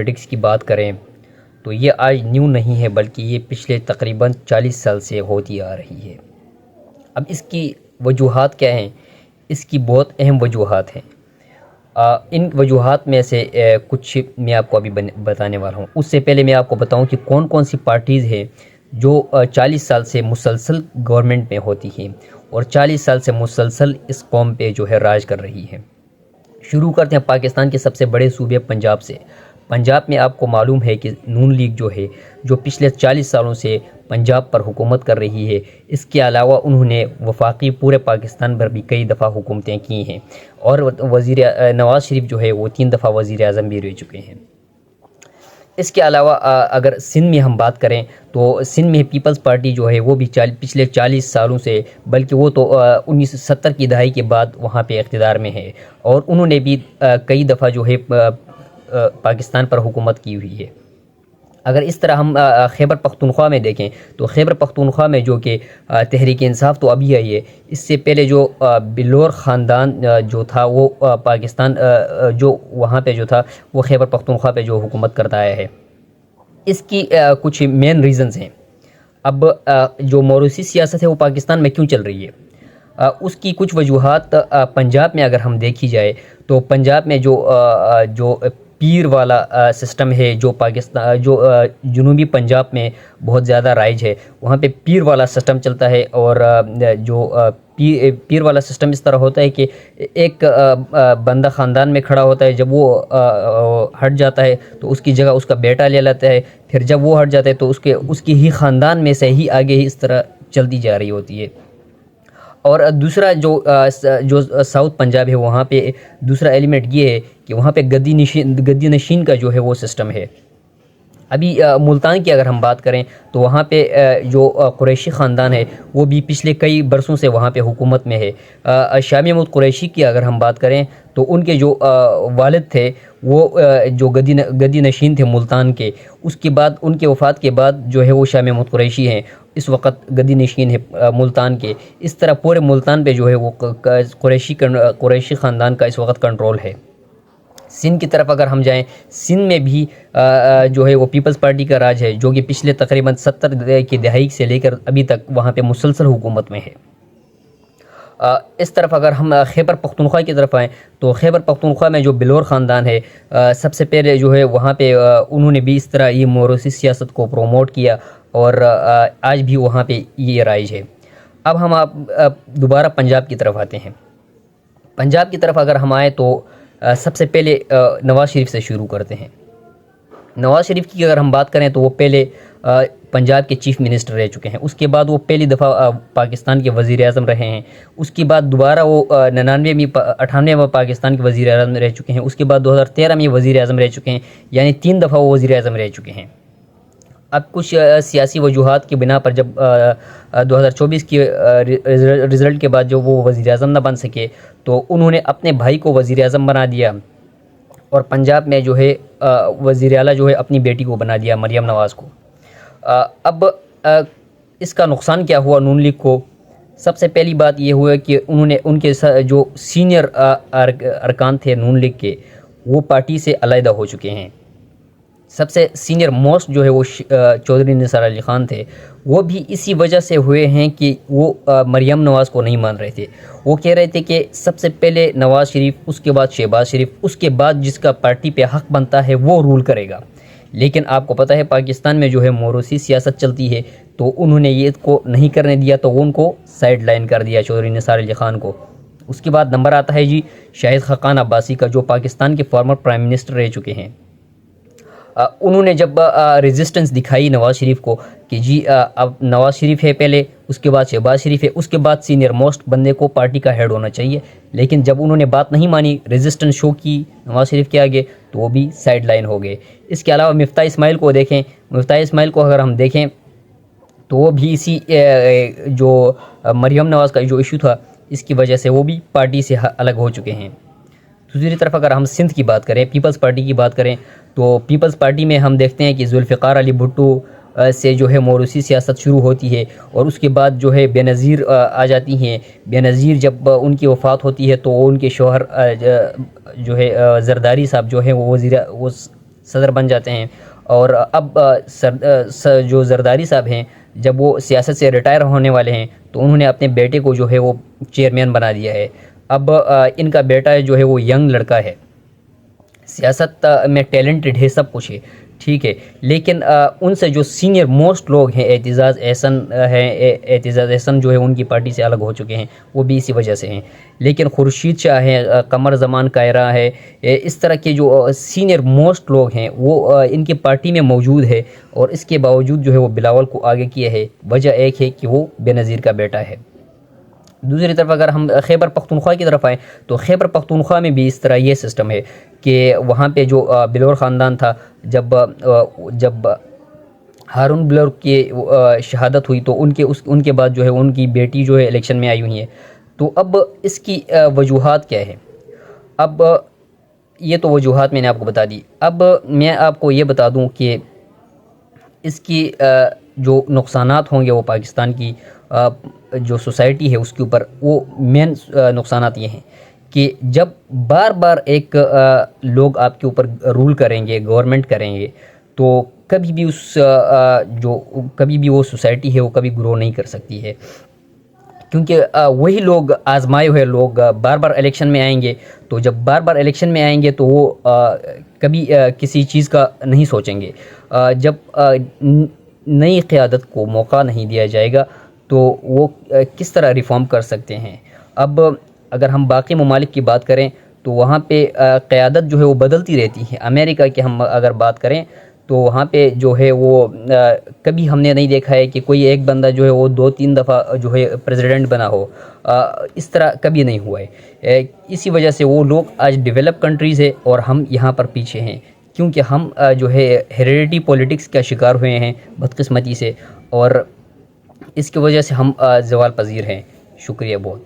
Politics کی بات کریں تو یہ آج نیو نہیں ہے، بلکہ یہ پچھلے تقریباً 40 سال سے ہوتی آ رہی ہے۔ اب اس کی وجوہات کیا ہیں؟ اس کی بہت اہم وجوہات ہیں۔ ان وجوہات میں سے کچھ میں آپ کو ابھی بتانے والا ہوں۔ اس سے پہلے میں آپ کو بتاؤں کہ کون کون سی پارٹیز ہیں جو 40 سال سے مسلسل گورنمنٹ میں ہوتی ہیں اور 40 سال سے مسلسل اس قوم پہ جو ہے راج کر رہی ہے۔ شروع کرتے ہیں پاکستان کے سب سے بڑے صوبے پنجاب سے۔ پنجاب میں آپ کو معلوم ہے کہ نون لیگ جو ہے جو پچھلے 40 سالوں سے پنجاب پر حکومت کر رہی ہے، اس کے علاوہ انہوں نے وفاقی پورے پاکستان پر بھی کئی دفعہ حکومتیں کی ہیں، اور نواز شریف جو ہے وہ 3 دفعہ وزیر اعظم بھی رہ چکے ہیں۔ اس کے علاوہ اگر سندھ میں ہم بات کریں تو سندھ میں پیپلز پارٹی جو ہے وہ بھی پچھلے 40 سالوں سے، بلکہ وہ تو 1970 کی دہائی کے بعد وہاں پہ اقتدار میں ہے، اور انہوں نے بھی کئی دفعہ جو ہے پاکستان پر حکومت کی ہوئی ہے۔ اگر اس طرح ہم خیبر پختونخوا میں دیکھیں تو خیبر پختونخوا میں جو کہ تحریک انصاف تو ابھی آئی ہے، اس سے پہلے جو بلور خاندان جو تھا وہ پاکستان جو وہاں پہ جو تھا وہ خیبر پختونخوا پہ جو حکومت کرتا آیا ہے۔ اس کی کچھ مین ریزنز ہیں۔ اب جو موروثی سیاست ہے وہ پاکستان میں کیوں چل رہی ہے؟ اس کی کچھ وجوہات پنجاب میں اگر ہم دیکھی جائے تو پنجاب میں جو پیر والا سسٹم ہے، جو جنوبی پنجاب میں بہت زیادہ رائج ہے، وہاں پہ پیر والا سسٹم چلتا ہے، اور جو پیر والا سسٹم اس طرح ہوتا ہے کہ ایک بندہ خاندان میں کھڑا ہوتا ہے، جب وہ ہٹ جاتا ہے تو اس کی جگہ اس کا بیٹا لے لیتا ہے، پھر جب وہ ہٹ جاتا ہے تو اس کی ہی خاندان میں سے ہی آگے ہی اس طرح چلتی جا رہی ہوتی ہے۔ اور دوسرا جو ساؤتھ پنجاب ہے وہاں پہ دوسرا ایلیمنٹ یہ ہے کہ وہاں پہ گدی نشین کا جو ہے وہ سسٹم ہے۔ ابھی ملتان کی اگر ہم بات کریں تو وہاں پہ جو قریشی خاندان ہے وہ بھی پچھلے کئی برسوں سے وہاں پہ حکومت میں ہے۔ شاہ محمود قریشی کی اگر ہم بات کریں تو ان کے جو والد تھے وہ جو گدی نشین تھے ملتان کے، اس کے بعد ان کے وفات کے بعد جو ہے وہ شاہ محمود قریشی ہیں، اس وقت گدی نشین ہے ملتان کے۔ اس طرح پورے ملتان پہ جو ہے وہ قریشی خاندان کا اس وقت کنٹرول ہے۔ سندھ کی طرف اگر ہم جائیں، سندھ میں بھی جو ہے وہ پیپلز پارٹی کا راج ہے، جو کہ پچھلے تقریباً 70 کی دہائی سے لے کر ابھی تک وہاں پہ مسلسل حکومت میں ہے۔ اس طرف اگر ہم خیبر پختونخوا کی طرف آئیں تو خیبر پختونخوا میں جو بلور خاندان ہے، سب سے پہلے جو ہے وہاں پہ انہوں نے بھی اس طرح یہ موروثی سیاست کو پروموٹ کیا، اور آج بھی وہاں پہ یہ رائج ہے۔ اب ہم دوبارہ پنجاب کی طرف آتے ہیں۔ پنجاب کی طرف اگر ہم آئیں تو سب سے پہلے نواز شریف سے شروع کرتے ہیں۔ نواز شریف کی اگر ہم بات کریں تو وہ پہلے پنجاب کے چیف منسٹر رہ چکے ہیں، اس کے بعد وہ پہلی دفعہ پاکستان کے وزیر اعظم رہے ہیں، اس کے بعد دوبارہ وہ 98 میں پاکستان کے وزیر اعظم رہ چکے ہیں، اس کے بعد 2013 میں وزیر اعظم رہ چکے ہیں، یعنی 3 دفعہ وہ وزیر اعظم رہ چکے ہیں۔ اب کچھ سیاسی وجوہات کی بنا پر جب 2024 کی رزلٹ کے بعد جو وہ وزیر اعظم نہ بن سکے تو انہوں نے اپنے بھائی کو وزیر اعظم بنا دیا، اور پنجاب میں جو ہے وزیر اعلیٰ جو ہے اپنی بیٹی کو بنا دیا، مریم نواز کو۔ اب اس کا نقصان کیا ہوا نون لیگ کو؟ سب سے پہلی بات یہ ہوا کہ ان کے جو سینئر ارکان تھے نون لیگ کے، وہ پارٹی سے علیحدہ ہو چکے ہیں۔ سب سے سینئر موسٹ جو ہے وہ چودھری نثار علی خان تھے، وہ بھی اسی وجہ سے ہوئے ہیں کہ وہ مریم نواز کو نہیں مان رہے تھے۔ وہ کہہ رہے تھے کہ سب سے پہلے نواز شریف، اس کے بعد شہباز شریف، اس کے بعد جس کا پارٹی پہ حق بنتا ہے وہ رول کرے گا۔ لیکن آپ کو پتہ ہے پاکستان میں جو ہے موروثی سیاست چلتی ہے، تو انہوں نے یہ کو نہیں کرنے دیا، تو ان کو سائیڈ لائن کر دیا چودھری نثار علی خان کو۔ اس کے بعد نمبر آتا ہے جی شاہد خاقان عباسی کا، جو پاکستان کے فارمر پرائم منسٹر رہ چکے ہیں۔ انہوں نے جب ریزسٹنس دکھائی نواز شریف کو کہ جی اب نواز شریف ہے پہلے، اس کے بعد شہباز شریف ہے، اس کے بعد سینئر موسٹ بندے کو پارٹی کا ہیڈ ہونا چاہیے، لیکن جب انہوں نے بات نہیں مانی، ریزسٹنس شو کی نواز شریف کے آگے، تو وہ بھی سائیڈ لائن ہو گئے۔ اس کے علاوہ مفتاح اسماعیل کو دیکھیں، مفتاح اسماعیل کو اگر ہم دیکھیں تو وہ بھی اسی جو مریم نواز کا جو ایشو تھا اس کی وجہ سے وہ بھی پارٹی سے الگ ہو چکے ہیں۔ دوسری طرف اگر ہم سندھ کی بات کریں، پیپلز پارٹی کی بات کریں، تو پیپلز پارٹی میں ہم دیکھتے ہیں کہ ذوالفقار علی بھٹو سے جو ہے موروثی سیاست شروع ہوتی ہے، اور اس کے بعد جو ہے بے نظیر آ جاتی ہیں۔ بے نظیر جب ان کی وفات ہوتی ہے تو ان کے شوہر جو ہے زرداری صاحب جو ہے وہ صدر بن جاتے ہیں. اور اب جو زرداری صاحب ہیں جب وہ سیاست سے ریٹائر ہونے والے ہیں تو انہوں نے اپنے بیٹے کو جو ہے وہ چیئرمین بنا دیا ہے. اب ان کا بیٹا جو ہے وہ ینگ لڑکا ہے, سیاست میں ٹیلنٹڈ ہے, سب کچھ ہے, ٹھیک ہے, لیکن ان سے جو سینئر موسٹ لوگ ہیں, اعتزاز احسن جو ہے ان کی پارٹی سے الگ ہو چکے ہیں, وہ بھی اسی وجہ سے ہیں. لیکن خورشید شاہ ہے, قمر زمان کائرہ ہے, اس طرح کے جو سینئر موسٹ لوگ ہیں وہ ان کی پارٹی میں موجود ہے, اور اس کے باوجود جو ہے وہ بلاول کو آگے کیا ہے. وجہ ایک ہے کہ وہ بے نظیر کا بیٹا ہے. دوسری طرف اگر ہم خیبر پختونخوا کی طرف آئیں تو خیبر پختونخوا میں بھی اس طرح یہ سسٹم ہے کہ وہاں پہ جو بلور خاندان تھا, جب ہارون بلور کی شہادت ہوئی تو ان کے بعد جو ہے ان کی بیٹی جو ہے الیکشن میں آئی ہوئی ہے. تو اب اس کی وجوہات کیا ہے؟ اب یہ تو وجوہات میں نے آپ کو بتا دی. اب میں آپ کو یہ بتا دوں کہ اس کی جو نقصانات ہوں گے وہ پاکستان کی جو سوسائٹی ہے اس کے اوپر, وہ مین نقصانات یہ ہیں کہ جب بار بار ایک لوگ آپ کے اوپر رول کریں گے, گورنمنٹ کریں گے, تو کبھی بھی وہ سوسائٹی ہے وہ کبھی گرو نہیں کر سکتی ہے, کیونکہ وہی لوگ آزمائے ہوئے لوگ بار بار الیکشن میں آئیں گے. تو جب بار بار الیکشن میں آئیں گے تو وہ کبھی کسی چیز کا نہیں سوچیں گے. جب نئی قیادت کو موقع نہیں دیا جائے گا تو وہ کس طرح ریفارم کر سکتے ہیں؟ اب اگر ہم باقی ممالک کی بات کریں تو وہاں پہ قیادت جو ہے وہ بدلتی رہتی ہے. امریکہ کی ہم اگر بات کریں تو وہاں پہ جو ہے وہ کبھی ہم نے نہیں دیکھا ہے کہ کوئی ایک بندہ جو ہے وہ 2-3 دفعہ جو ہے پریزیڈنٹ بنا ہو, اس طرح کبھی نہیں ہوا ہے. اسی وجہ سے وہ لوگ آج ڈیولپ کنٹریز ہے اور ہم یہاں پر پیچھے ہیں, کیونکہ ہم جو ہے ہیریڈیٹی پولیٹکس کا شکار ہوئے ہیں بدقسمتی سے, اور اس کی وجہ سے ہم زوال پذیر ہیں. شکریہ بہت.